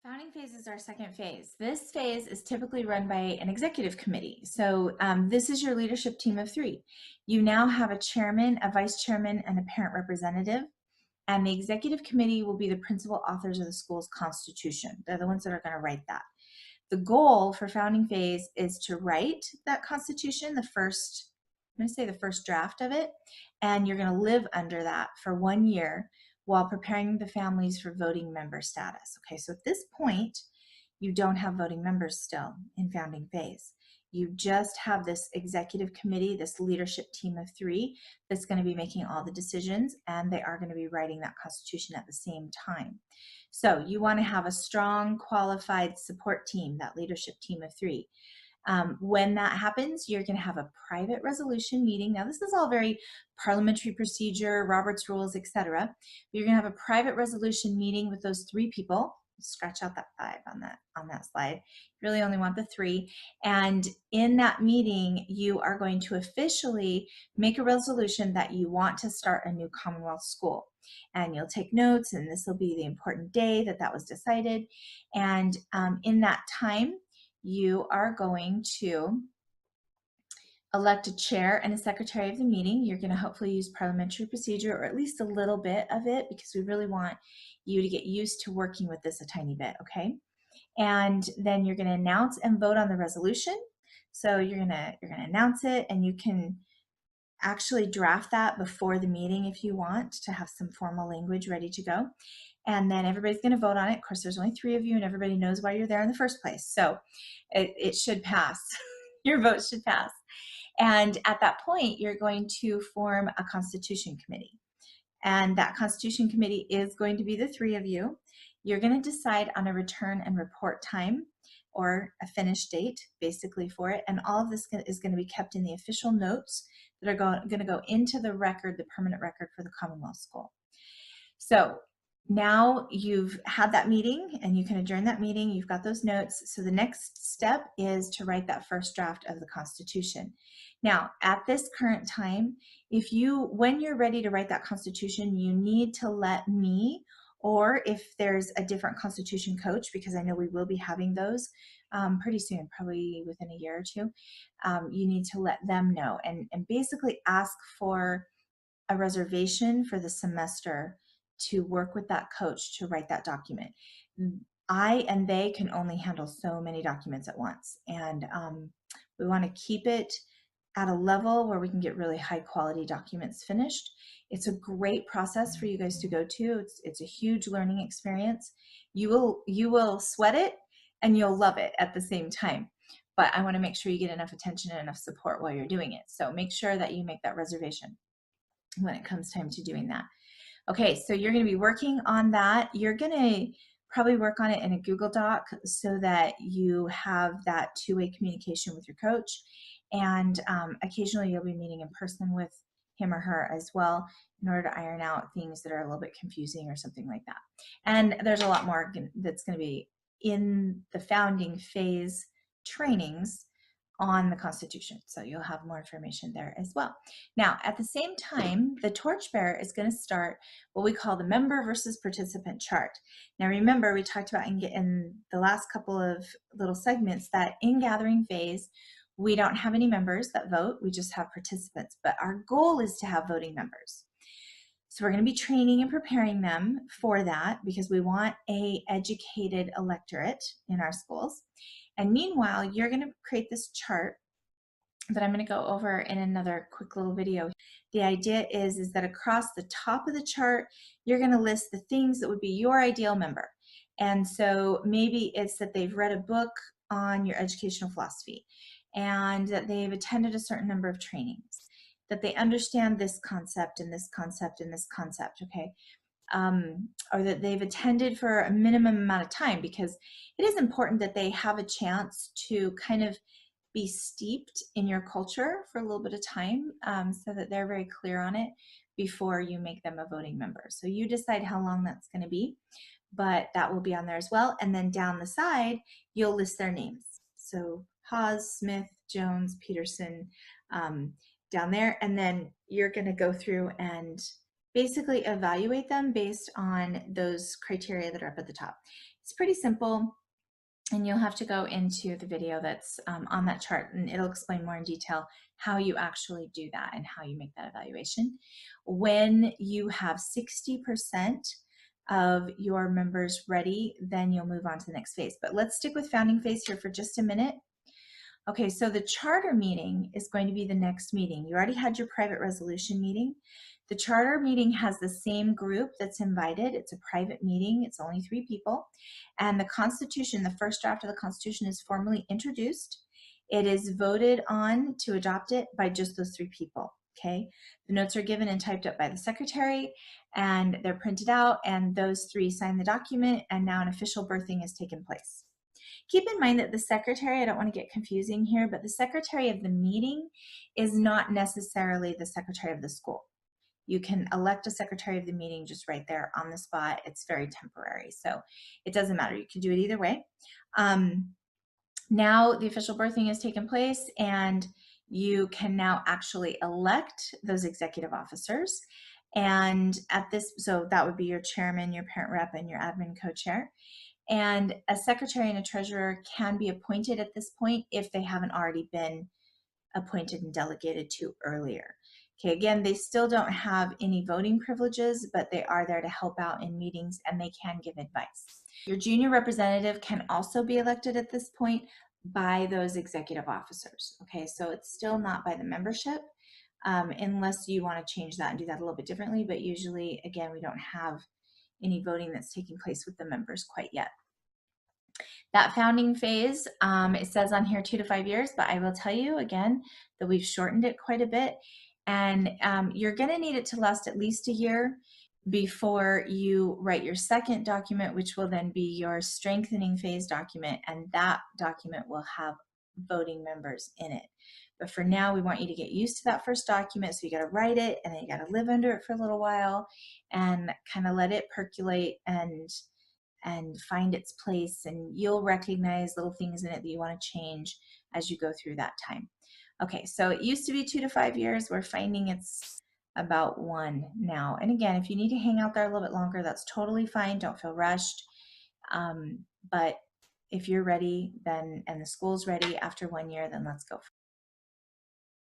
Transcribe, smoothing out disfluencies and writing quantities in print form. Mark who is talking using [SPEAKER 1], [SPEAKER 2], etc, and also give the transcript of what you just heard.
[SPEAKER 1] Founding phase is our second phase. This phase is typically run by an executive committee. So this is your leadership team of 3. You now have a chairman, a vice chairman, and a parent representative. And the executive committee will be the principal authors of the school's constitution. They're the ones that are going to write that. The goal for founding phase is to write that constitution, I'm going to say the first draft of it, and you're going to live under that for 1 year while preparing the families for voting member status. Okay, so at this point, you don't have voting members still in founding phase. You just have this executive committee, this leadership team of 3 that's going to be making all the decisions, and they are going to be writing that constitution at the same time. So you want to have a strong, qualified support team, that leadership team of 3. When that happens, you're going to have a private resolution meeting. Now, this is all very parliamentary procedure, Robert's rules, etc. You're going to have a private resolution meeting with those 3 people. Scratch out that 5 on that slide. You really only want the 3. And in that meeting, you are going to officially make a resolution that you want to start a new Commonwealth school. And you'll take notes, and this will be the important day that was decided. And in that time, you are going to elect a chair and a secretary of the meeting. You're going to hopefully use parliamentary procedure, or at least a little bit of it, because we really want you to get used to working with this a tiny bit, okay? And then you're going to announce and vote on the resolution. So you're going to announce it, and you can actually draft that before the meeting if you want to have some formal language ready to go. And then everybody's going to vote on it. Of course, there's only 3 of you, and everybody knows why you're there in the first place. So it should pass. Your vote should pass. And at that point, you're going to form a constitution committee. And that constitution committee is going to be the 3 of you. You're going to decide on a return and report time, or a finish date, basically, for it. And all of this is going to be kept in the official notes that are going to go into the record, the permanent record for the Commonwealth School. So now you've had that meeting, and you can adjourn that meeting. You've got those notes. So the next step is to write that first draft of the Constitution. Now, at this current time, when you're ready to write that Constitution, you need to let me, or if there's a different Constitution coach, because I know we will be having those pretty soon, probably within a year or 2, you need to let them know and basically ask for a reservation for the semester to work with that coach to write that document. I and they can only handle so many documents at once, and we want to keep it at a level where we can get really high quality documents finished. It's a great process for you guys to go to. It's a huge learning experience. You will sweat it, and you'll love it at the same time. But I want to make sure you get enough attention and enough support while you're doing it. So make sure that you make that reservation when it comes time to doing that. Okay, so you're going to be working on that. You're going to probably work on it in a Google Doc so that you have that 2-way communication with your coach. And occasionally you'll be meeting in person with him or her as well, in order to iron out things that are a little bit confusing or something like that. And there's a lot more that's going to be in the founding phase trainings on the Constitution. So you'll have more information there as well. Now, at the same time, the torchbearer is going to start what we call the member versus participant chart. Now, remember, we talked about in the last couple of little segments that in gathering phase, we don't have any members that vote. We just have participants. But our goal is to have voting members. So we're going to be training and preparing them for that, because we want an educated electorate in our schools. And meanwhile, you're going to create this chart that I'm going to go over in another quick little video. The idea is that across the top of the chart, you're going to list the things that would be your ideal member. And so maybe it's that they've read a book on your educational philosophy, and that they've attended a certain number of trainings, that they understand this concept and this concept and this concept, okay? Or that they've attended for a minimum amount of time, because it is important that they have a chance to kind of be steeped in your culture for a little bit of time, so that they're very clear on it before you make them a voting member. So you decide how long that's going to be, but that will be on there as well. And then down the side, you'll list their names. So Hawes, Smith, Jones, Peterson, down there. And then you're going to go through and basically evaluate them based on those criteria that are up at the top. It's pretty simple, and you'll have to go into the video that's on that chart, and it'll explain more in detail how you actually do that and how you make that evaluation. When you have 60% of your members ready, then you'll move on to the next phase. But let's stick with founding phase here for just a minute. Okay, so the charter meeting is going to be the next meeting. You already had your private resolution meeting. The charter meeting has the same group that's invited. It's a private meeting. It's only 3 people. And the Constitution, the first draft of the Constitution, is formally introduced. It is voted on to adopt it by just those 3 people. Okay, the notes are given and typed up by the secretary, and they're printed out, and those 3 sign the document, and now an official birthing has taken place. Keep in mind that the secretary, I don't want to get confusing here, but the secretary of the meeting is not necessarily the secretary of the school. You can elect a secretary of the meeting just right there on the spot. It's very temporary, so it doesn't matter. You can do it either way. Now the official birthing has taken place, and you can now actually elect those executive officers. And at this, so that would be your chairman, your parent rep, and your admin co-chair. And a secretary and a treasurer can be appointed at this point if they haven't already been appointed and delegated to earlier. Okay, again, they still don't have any voting privileges, but they are there to help out in meetings, and they can give advice. Your junior representative can also be elected at this point by those executive officers. Okay, so it's still not by the membership, unless you want to change that and do that a little bit differently, but usually, again, we don't have any voting that's taking place with the members quite yet. That founding phase, it says on here 2 to 5 years, but I will tell you again that we've shortened it quite a bit, and you're going to need it to last at least a year before you write your second document, which will then be your strengthening phase document, and that document will have voting members in it. But for now, we want you to get used to that first document, so you got to write it, and then you got to live under it for a little while and kind of let it percolate and find its place, and you'll recognize little things in it that you want to change as you go through that time. Okay, so it used to be 2 to 5 years. We're finding it's about 1 now. And again, if you need to hang out there a little bit longer, that's totally fine. Don't feel rushed. But if you're ready, then, and the school's ready after 1 year, then let's go.